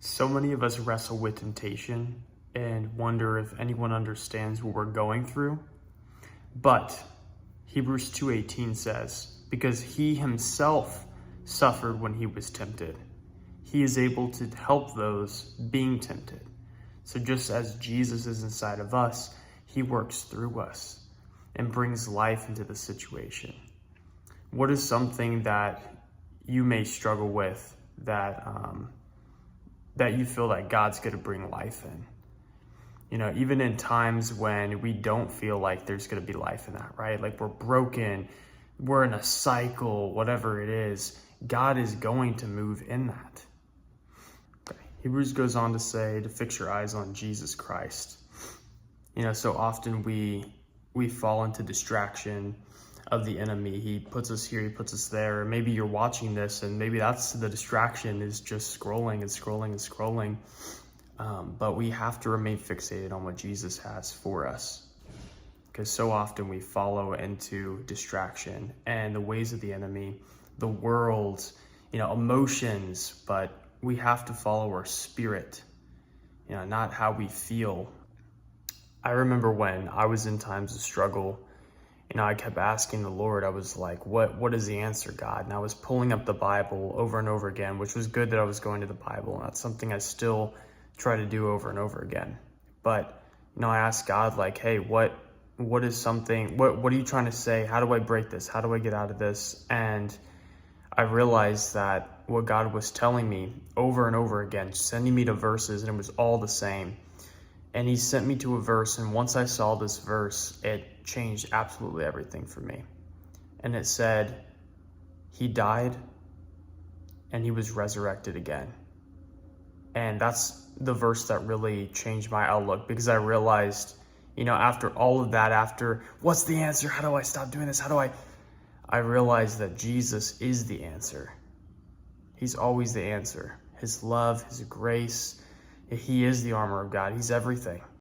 So many of us wrestle with temptation and wonder if anyone understands what we're going through. But Hebrews 2:18 says, because he himself suffered when he was tempted, he is able to help those being tempted. So just as Jesus is inside of us, he works through us and brings life into the situation. What is something that you may struggle with that you feel that God's going to bring life in? You know, even in times when we don't feel like there's going to be life in that, right? Like we're broken, we're in a cycle, whatever it is, God is going to move in that. Okay. Hebrews goes on to say to fix your eyes on Jesus Christ. You know, so often we fall into distraction of the enemy. He puts us here, he puts us there. Or maybe you're watching this and maybe that's the distraction, is just scrolling and scrolling and scrolling. But we have to remain fixated on what Jesus has for us, because so often we follow into distraction and the ways of the enemy, the world, emotions, but we have to follow our spirit, not how we feel. I remember when I was in times of struggle, I kept asking the Lord. I was like, what is the answer, God? And I was pulling up the Bible over and over again, which was good that I was going to the Bible. And that's something I still try to do over and over again. But, I asked God, like, hey, what are you trying to say? How do I break this? How do I get out of this? And I realized that what God was telling me over and over again, sending me to verses, and it was all the same. And he sent me to a verse, and once I saw this verse, it changed absolutely everything for me. And it said, he died and he was resurrected again. And that's the verse that really changed my outlook, because I realized, after all of that, after what's the answer? How do I stop doing this? I realized that Jesus is the answer. He's always the answer. His love, his grace, he is the armor of God. He's everything.